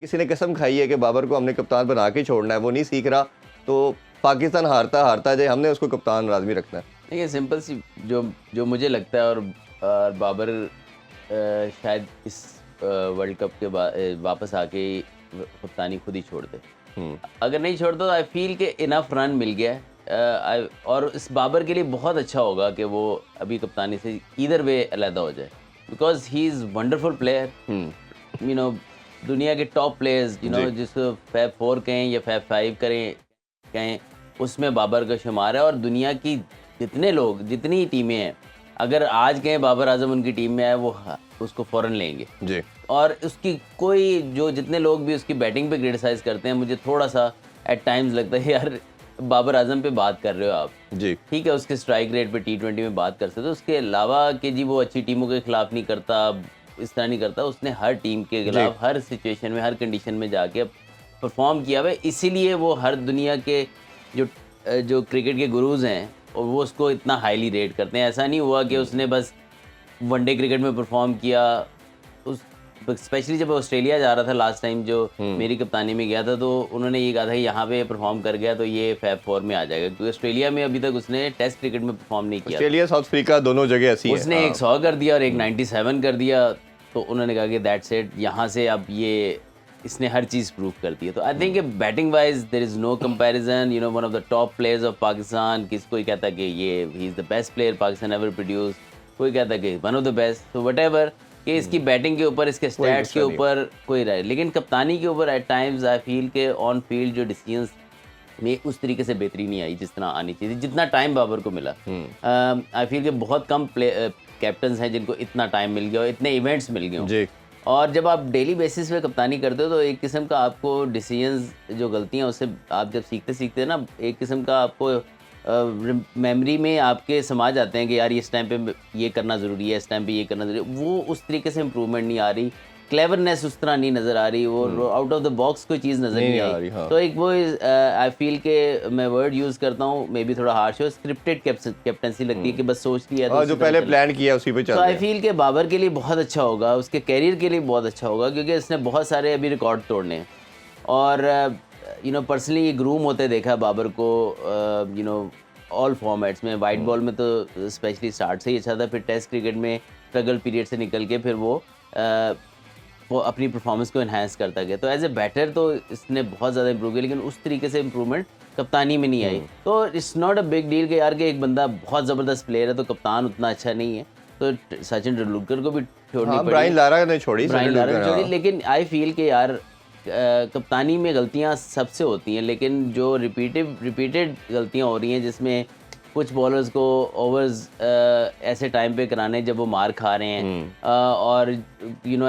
किसी ने कसम खाई है कि बाबर को हमने कप्तान बना के छोड़ना है, वो नहीं सीख रहा, तो पाकिस्तान हारता हारता जाए, हमने उसको कप्तान लाजमी रखना है। देखिए सिंपल सी जो जो मुझे लगता है, और बाबर शायद इस वर्ल्ड कप के वापस आके कप्तानी खुद ही छोड़ दे। अगर नहीं छोड़ दो तो आई फील के इनफ रन मिल गया है। और इस बाबर के लिए बहुत अच्छा होगा कि वो अभी कप्तानी से इधर वे अलहदा हो जाए, because he is wonderful player. You know दुनिया के टॉप प्लेयर्स, जिसको फैब 4 कहें या फैब 5 कहें, उसमें बाबर का शुमार है। और दुनिया की जितने लोग, जितनी टीमें हैं, अगर आज कहें बाबर आजम उनकी टीम में आए, वो उसको फ़ौरन लेंगे जी। और उसकी कोई, जो जितने लोग भी उसकी बैटिंग पे क्रिटिसाइज़ करते हैं, मुझे थोड़ा सा एट टाइम्स लगता है यार बाबर आजम पे बात कर रहे हो आप। जी। ठीक है, उसके स्ट्राइक रेट पे T20 में बात कर सकते हो, उसके अलावा कि जी वो अच्छी टीमों के खिलाफ नहीं करता, इस तरह नहीं करता। उसने हर टीम के खिलाफ हर सिचुएशन में, हर कंडीशन में जाके परफॉर्म किया हुआ है। इसीलिए वो हर दुनिया के जो क्रिकेट के गुरूज हैं, और वो उसको इतना हाईली रेट करते हैं। ऐसा नहीं हुआ कि उसने बस वनडे क्रिकेट में परफॉर्म किया। उस स्पेशली जब ऑस्ट्रेलिया जा रहा था लास्ट टाइम, जो मेरी कप्तानी में गया था, तो उन्होंने ये कहा था कि यहाँ पे परफॉर्म कर गया तो ये फैब 4 में आ जाएगा, क्योंकि ऑस्ट्रेलिया में अभी तक उसने टेस्ट क्रिकेट में परफॉर्म नहीं किया। ऑस्ट्रेलिया साउथ अफ्रीका दोनों जगह ऐसी है। उसने एक 100 कर दिया और एक 97 कर दिया, तो उन्होंने कहा कि दैट्स इट, यहाँ से अब ये इसने हर चीज़ प्रूव कर दी है। तो I think batting wise there is no comparison. One of the top players of Pakistan. कोई कहता है कि ये ही is the best player Pakistan ever produce, कोई कहता है कि वन ऑफ द बेस्ट। तो व्हाटएवर कि इसकी बैटिंग के ऊपर, इसके स्टैट्स के ऊपर कोई राय, लेकिन कप्तानी के ऊपर एट टाइम्स आई फील के ऑन फील्ड जो डिसीजंस में उस तरीके से बेहतरी नहीं आई जिस तरह आनी चाहिए, जितना टाइम बाबर को मिला। आई फील के बहुत कम कैप्टन्स हैं जिनको इतना टाइम मिल गया और इतने इवेंट्स मिल गए। और जब आप डेली बेसिस पे कप्तानी करते हो, तो एक किस्म का आपको डिसीजंस, जो गलतियां, उससे आप जब सीखते सीखते ना, एक किस्म का आपको मेमोरी में आपके समा जाते हैं कि यार इस टाइम पे ये करना ज़रूरी है, इस टाइम पे ये करना ज़रूरी है। वो उस तरीके से इम्प्रूवमेंट नहीं आ रही, क्लेवरनेस उस तरह नहीं नज़र आ रही, वो आउट ऑफ द बॉक्स कोई चीज़ नज़र नहीं आ रही। हाँ। तो एक वो आई फील के मैं वर्ड यूज़ करता हूँ, मे बी थोड़ा हार्श हो, स्क्रिप्टेड कैप्टनसी लगती है कि बस सोच लिया तो जो पहले प्लान किया उसी पे चल रहा है। तो आई फील के बाबर के लिए बहुत अच्छा होगा, उसके कैरियर के लिए बहुत अच्छा होगा, क्योंकि इसने बहुत सारे अभी रिकॉर्ड तोड़ने हैं। और पर्सनली ये ग्रूम होते देखा बाबर को ऑल फॉर्मेट्स में। वाइट बॉल में तो स्पेशली स्टार्ट से ही अच्छा था, फिर टेस्ट क्रिकेट में स्ट्रगल पीरियड से निकल के फिर वो अपनी परफॉर्मेंस को इन्हांस करता गया। तो एज ए बैटर तो इसने बहुत ज़्यादा इंप्रूव किया, लेकिन उस तरीके से इंप्रूवमेंट कप्तानी में नहीं आई। तो it's not a big deal कि यार कि एक बंदा बहुत ज़बरदस्त प्लेयर है तो कप्तान उतना अच्छा नहीं है, तो सचिन तेंदुलकर को भी छोड़नी पड़ी, ब्रायन लारा ने छोड़ी, लेकिन आई फील के यार कप्तानी में गलतियां सबसे होती हैं, लेकिन जो रिपीटेड गलतियां हो रही हैं, जिसमें कुछ बॉलर्स को ओवर्स ऐसे टाइम पे कराने जब वो मार खा रहे हैं, और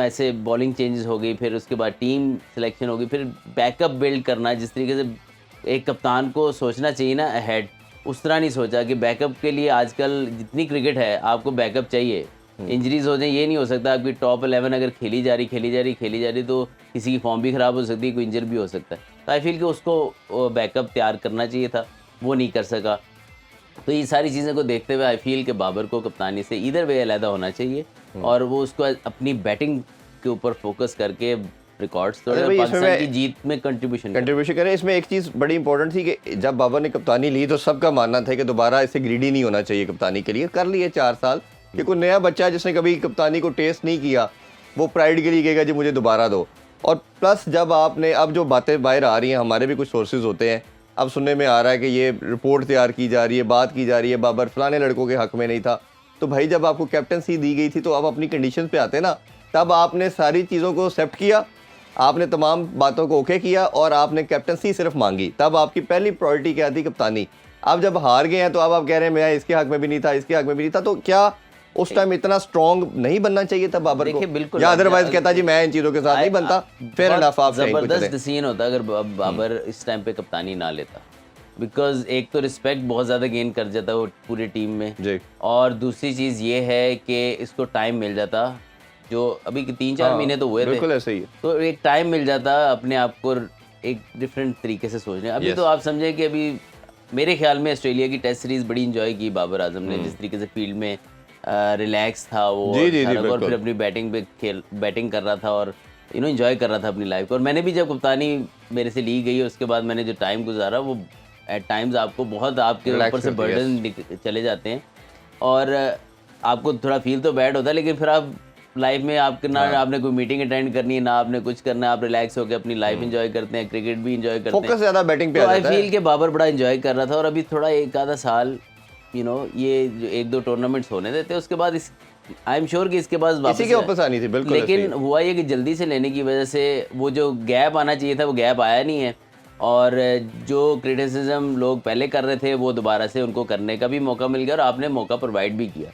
ऐसे बॉलिंग चेंजेस हो गई, फिर उसके बाद टीम सिलेक्शन हो गई, फिर बैकअप बिल्ड करना, जिस तरीके से एक कप्तान को सोचना चाहिए ना अहेड, उस तरह नहीं सोचा कि बैकअप के लिए आजकल जितनी क्रिकेट है आपको बैकअप चाहिए। इंजरीज हो जाए, ये नहीं हो सकता आपकी टॉप 11 अगर खेली जा रही तो किसी की फॉर्म भी ख़राब हो सकती है, कोई इंजर भी हो सकता है। तो आई फील कि उसको बैकअप तैयार करना चाहिए था, वो नहीं कर सका। तो ये सारी चीज़ें को देखते हुए आई फील कि बाबर को कप्तानी से इधर वे अलहदा होना चाहिए, और वो उसको अपनी बैटिंग के ऊपर फोकस करके रिकॉर्ड्स तोड़े और पाकिस्तान की जीत में कंट्रीब्यूशन करें। इसमें एक चीज़ बड़ी इंपॉर्टेंट थी कि जब बाबर ने कप्तानी ली तो सबका मानना था कि दोबारा इससे ग्रीडी नहीं होना चाहिए कप्तानी के लिए। कर लिए 4 साल, कि कोई नया बच्चा है जिसने कभी कप्तानी को टेस्ट नहीं किया, वो प्राइड के लिए कहेगा जी मुझे दोबारा दो। और प्लस जब आपने, अब जो बातें बाहर आ रही हैं, हमारे भी कुछ सोर्सेज होते हैं, अब सुनने में आ रहा है कि ये रिपोर्ट तैयार की जा रही है, बात की जा रही है बाबर फलाने लड़कों के हक में नहीं था। तो भाई जब आपको कैप्टनसी दी गई थी तो आप अपनी कंडीशन पे आते ना, तब आपने सारी चीज़ों को एक्सेप्ट किया, आपने तमाम बातों को ओके किया और आपने कैप्टनसी सिर्फ मांगी। तब आपकी पहली प्रायोरिटी क्या थी? कप्तानी। अब जब हार गए हैं तो अब आप कह रहे हैं मैं इसके हक में भी नहीं था, इसके हक में भी नहीं था। तो क्या उस टाइम इतना स्ट्रॉन्ग नहीं बनना चाहिए था बाबर को? बिल्कुल, या अदरवाइज कहता जी मैं इन चीज़ों के साथ नहीं बनता, फेयर एनफ। आप जबरदस्त डिसीजन होता अगर बाबर इस टाइम पे कप्तानी ना लेता, बिकॉज एक तो रिस्पेक्ट बहुत ज़्यादा गेन कर जाता वो पूरी टीम में जी। और दूसरी चीज़ ये है कि इसको टाइम मिल जाता, जो अभी 3-4 महीने तो हुए थे, बिल्कुल ऐसे ही है। तो एक टाइम मिल जाता अपने आप को एक डिफरेंट तरीके से सोचने। अभी तो आप समझे कि अभी मेरे ख्याल में ऑस्ट्रेलिया की टेस्ट सीरीज बड़ी इंजॉय की बाबर आजम ने, जिस तरीके से फील्ड में रिलैक्स था वो, और फिर अपनी बैटिंग कर रहा था, और यू नो एंजॉय कर रहा था अपनी लाइफ को। और मैंने भी जब कप्तानी मेरे से ली गई, उसके बाद मैंने जो टाइम गुजारा वो एट टाइम्स आपको बहुत आपके Relax ऊपर से करती है, बर्डन चले जाते हैं और आपको थोड़ा फील तो बैड होता है, लेकिन फिर आप लाइफ में आपके ना आपने कोई मीटिंग अटेंड करनी है, ना आपने कुछ करना है, आप रिलैक्स होकर अपनी लाइफ एंजॉय करते हैं, क्रिकेट भी एंजॉय करते हैं। फोकस ज़्यादा बैटिंग पे तो आ आई जाता है। फील कि बाबर बड़ा एंजॉय कर रहा था और अभी थोड़ा एक आधा साल यू नो ये जो एक दो टूर्नामेंट्स होने देते, उसके बाद इस आई एम श्योर कि इसके बाद इसी के वापस आनी थी, बिल्कुल लेकिन ऐसे ही। हुआ ये कि जल्दी से लेने की वजह से वो जो गैप आना चाहिए था वो गैप आया नहीं है और जो क्रिटिसिज्म लोग पहले कर रहे थे वो दोबारा से उनको करने का भी मौका मिल गया और आपने मौका प्रोवाइड भी किया।